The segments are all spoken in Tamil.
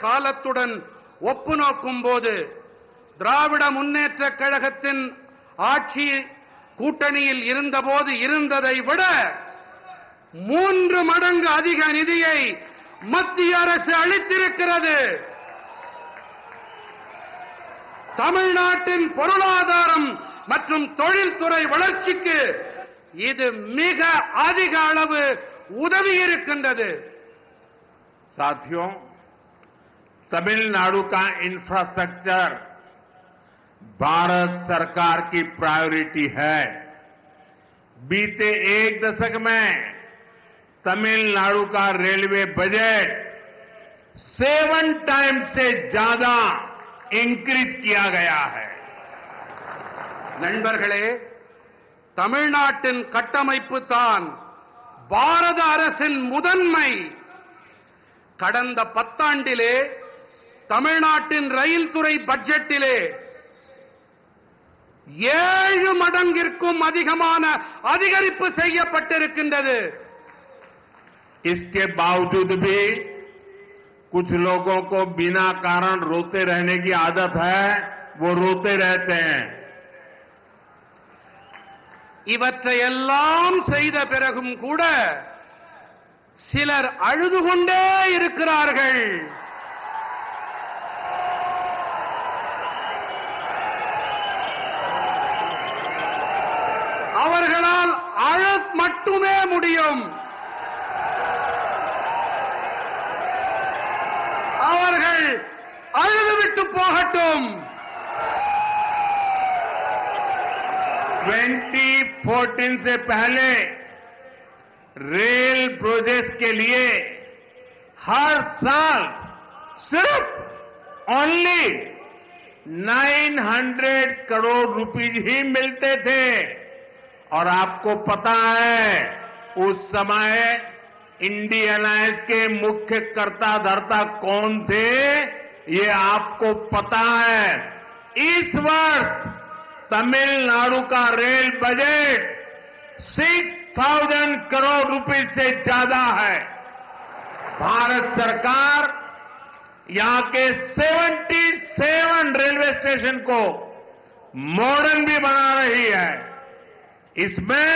காலத்துடன் ஒப்பு நோக்கும் போது திராவிட முன்னேற்றக் கழகத்தின் ஆட்சி கூட்டணியில் இருந்தபோது இருந்ததை விட 3 மடங்கு அதிக நிதியை மத்திய அரசு அளித்திருக்கிறது. தமிழ்நாட்டின் பொருளாதாரம் மற்றும் தொழில்துறை வளர்ச்சிக்கு இது மிக அதிக அளவு உதவி இருக்கின்றது. साथियों, तमिलनाडु का इंफ्रास्ट्रक्चर भारत सरकार की प्रायोरिटी है। बीते 1 दशक में तमिलनाडु का रेलवे बजट 7 टाइम्स से ज्यादा इंक्रीज किया गया है। நண்பர்களே, தமிழ்நாட்டின் கட்டமைப்பு தான் பாரத அரசின் முதன்மை. கடந்த 10 ஆண்டிலே தமிழ்நாட்டின் ரயில் துறை பட்ஜெட்டிலே 7 மடங்கிற்கும் அதிகமான அதிகரிப்பு செய்யப்பட்டிருக்கின்றது. इसके बावजूद भी कुछ लोगों को बिना कारण रोते रहने की आदत है, वो रोते रहते हैं। இவற்றையெல்லாம் செய்த பிறகும் கூட சிலர் அழுது கொண்டே இருக்கிறார்கள். அவர்களால் அழ மட்டுமே முடியும். அவர்கள் அழுதுவிட்டு போகட்டும். 2014 से पहले रेल प्रोजेक्ट के लिए हर साल सिर्फ ओनली 900 करोड़ रुपीस ही मिलते थे। और आपको पता है उस समय इंडियन अलायंस के मुख्य कर्ता धर्ता कौन थे, ये आपको पता है। इस वर्ष तमिलनाडु का रेल बजट 6,000 करोड़ रुपए से ज्यादा है। भारत सरकार यहां के 77 रेलवे स्टेशन को मॉडर्न भी बना रही है। इसमें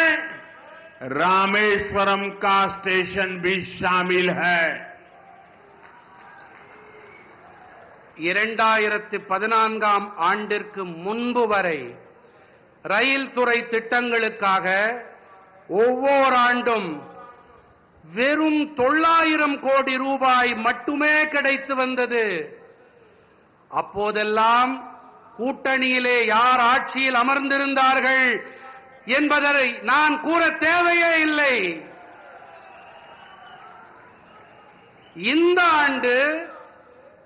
रामेश्वरम का स्टेशन भी शामिल है। 2014ஆம் ஆண்டிற்கு முன்பு வரை ரயில் துறை திட்டங்களுக்காக ஒவ்வொரு ஆண்டும் வெறும் 900 கோடி ரூபாய் மட்டுமே கிடைத்து வந்தது. அப்போதெல்லாம் கூட்டணியிலே யார் ஆட்சியில் அமர்ந்திருந்தார்கள் என்பதை நான் கூற தேவையே இல்லை. இந்த ஆண்டு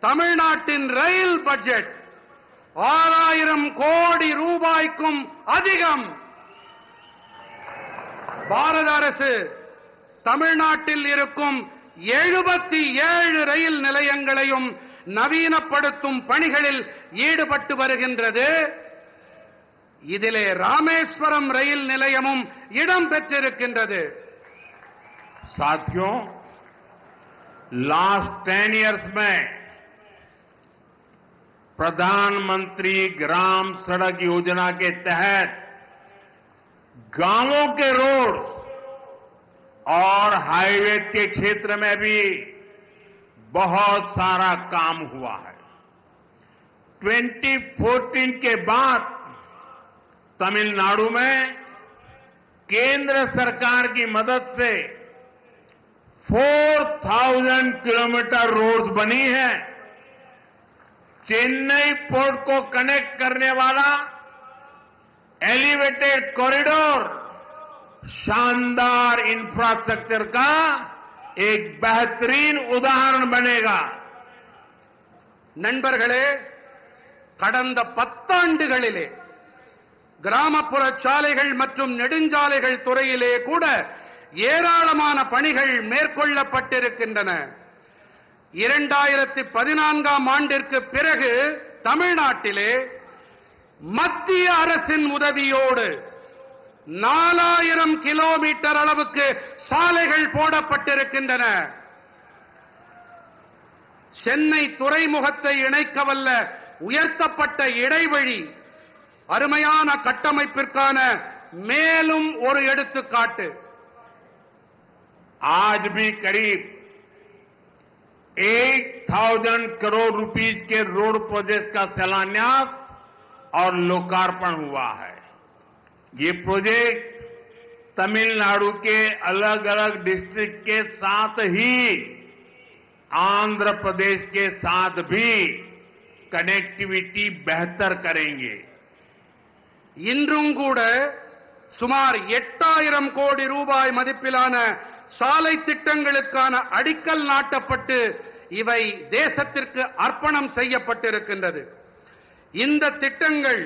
தமிழ்நாட்டின் ரயில் பட்ஜெட் 6000 கோடி ரூபாய்க்கும் அதிகம். பாரத அரசு தமிழ்நாட்டில் இருக்கும் 77 ரயில் நிலையங்களையும் நவீனப்படுத்தும் பணிகளில் ஈடுபட்டு வருகின்றது. இதிலே ராமேஸ்வரம் ரயில் நிலையமும் இடம் பெற்றிருக்கின்றது. साथियों, लास्ट 10 इयर्स में प्रधानमंत्री ग्राम सड़क योजना के तहत गांवों के रोड और हाईवे के क्षेत्र में भी बहुत सारा काम हुआ है। 2014 के बाद तमिलनाडु में केंद्र सरकार की मदद से 4000 किलोमीटर रोड्स बनी है। चेन्नई पोर्ट को कनेक्ट करने वाला एलिवेटेड कॉरिडोर शानदार इंफ्रास्ट्रक्चर का एक बेहतरीन उदाहरण बनेगा। நண்பர்களே, கடந்த 10 ஆண்டுகளிலே கிராமப்புற சாலைகள் மற்றும் நெடுஞ்சாலைகள் துறையிலே கூட ஏராளமான பணிகள் மேற்கொள்ளப்பட்டிருக்கின்றன. 2014ஆம் ஆண்டிற்கு பிறகு தமிழ்நாட்டிலே மத்திய அரசின் உதவியோடு 4000 கிலோமீட்டர் அளவுக்கு சாலைகள் போடப்பட்டிருக்கின்றன. சென்னை துறைமுகத்தை இணைக்கவல்ல உயர்த்தப்பட்ட இடைவழி அருமையான கட்டமைப்பிற்கான மேலும் ஒரு எடுத்துக்காட்டு. आज भी करीब 1,000 करोड़ रुपीस के रोड प्रोजेक्ट का शिलान्यास और लोकार्पण हुआ है. ये प्रोजेक्ट तमिलनाडु के अलग अलग डिस्ट्रिक्ट के साथ ही आंध्र प्रदेश के साथ भी कनेक्टिविटी बेहतर करेंगे. இன்றும் கூட சுமார் 8000 கோடி ரூபாய் மதிப்பிலான சாலை திட்டங்களுக்கான அடிக்கல் நாட்டப்பட்டு இவை தேசத்திற்கு அர்ப்பணம் செய்யப்பட்டிருக்கின்றது. இந்த திட்டங்கள்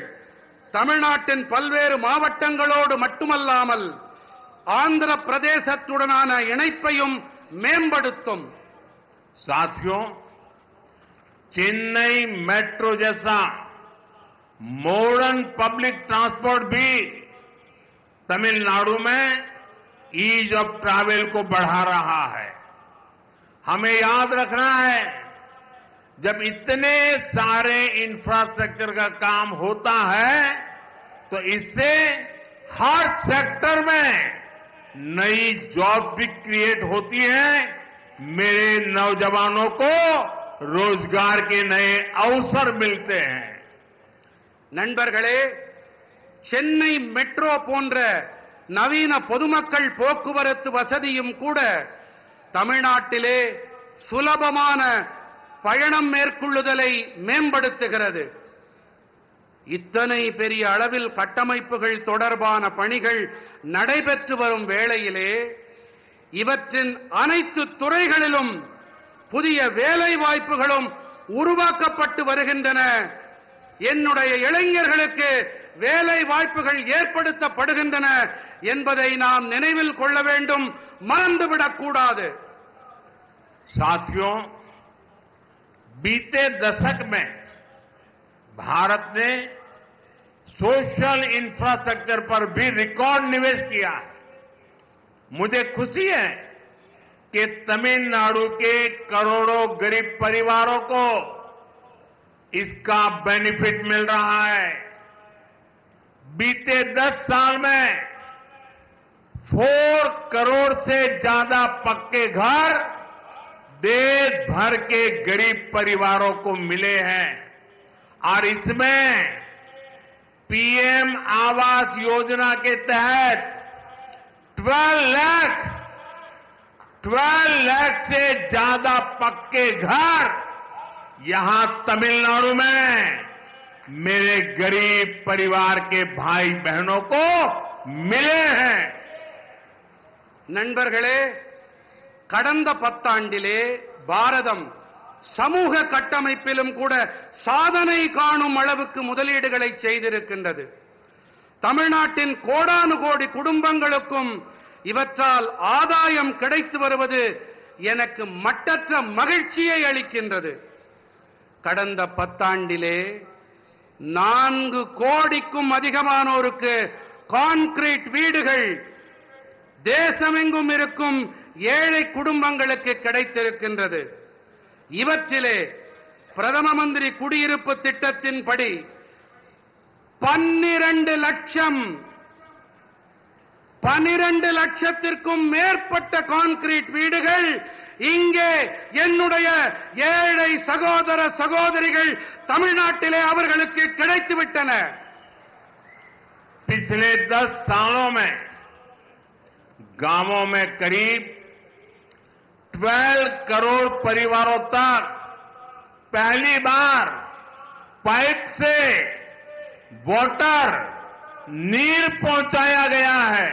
தமிழ்நாட்டின் பல்வேறு மாவட்டங்களோடு மட்டுமல்லாமல் ஆந்திர பிரதேசத்துடனான இணைப்பையும் மேம்படுத்தும். साथियों, चेन्नई मेट्रो जैसा मॉडर्न पब्लिक ट्रांसपोर्ट भी तमिलनाडु में ईज ऑफ ट्रैवल को बढ़ा रहा है. हमें याद रखना है, जब इतने सारे इंफ्रास्ट्रक्चर का काम होता है तो इससे हर सेक्टर में नई जॉब भी क्रिएट होती है. मेरे नौजवानों को रोजगार के नए अवसर मिलते हैं. நண்பர்களே, சென்னை மெட்ரோ போன்ற நவீன பொதுமக்கள் போக்குவரத்து வசதியும் கூட தமிழ்நாட்டிலே சுலபமான பயணம் மேற்கொள்ளுதலை மேம்படுத்துகிறது. இத்தனை பெரிய அளவில் கட்டமைப்புகள் தொடர்பான பணிகள் நடைபெற்று வரும் வேளையிலே இவற்றின் அனைத்து துறைகளிலும் புதிய வேலை வாய்ப்புகளும் உருவாக்கப்பட்டு வருகின்றன. என்னுடைய இளைஞர்களுக்கு வேலை வாய்ப்புகள் ஏற்படுத்தப்படுகின்றன என்பதை நாம் நினைவில் கொள்ள வேண்டும், மறந்துவிடக் கூடாது. साथियों, बीते दशक में भारत ने सोशल इंफ्रास्ट्रक्चर पर भी रिकॉर्ड निवेश किया है. मुझे खुशी है कि तमिलनाडु के करोड़ों गरीब परिवारों को इसका बेनिफिट मिल रहा है. बीते 10 साल में 4 करोड़ से ज्यादा पक्के घर देश भर के गरीब परिवारों को मिले हैं और इसमें पीएम आवास योजना के तहत 12 लाख से ज्यादा पक्के घर यहां तमिलनाडु में मेरे गरीब परिवार के भाई बहनों को मिले हैं. நண்பர்களே, கடந்த 10 ஆண்டிலே பாரதம் சமூக கட்டமைப்பிலும் கூட சாதனை காணும் அளவுக்கு முதலீடுகளை செய்திருக்கின்றது. தமிழ்நாட்டின் கோடானு கோடி குடும்பங்களுக்கும் இவற்றால் ஆதாயம் கிடைத்து வருவது எனக்கு மட்டற்ற மகிழ்ச்சியை அளிக்கின்றது. கடந்த 10 ஆண்டிலே 4 கோடிக்கும் அதிகமானோருக்கு கான்கிரீட் வீடுகள் தேசமெங்கும் இருக்கும் ஏழை குடும்பங்களுக்கு கிடைத்திருக்கின்றது. இவற்றிலே பிரதம மந்திரி குடியிருப்பு திட்டத்தின்படி 12 லட்சத்திற்கும் மேற்பட்ட கான்கிரீட் வீடுகள் இங்கே என்னுடைய ஏழை சகோதர சகோதரிகள் தமிழ்நாட்டிலே அவர்களுக்கு கிடைத்துவிட்டன. पिछले 10 सालों में गांवों में करीब 12 करोड़ परिवारों तक पहली बार पाइप से वाटर नीर पहुंचाया गया है.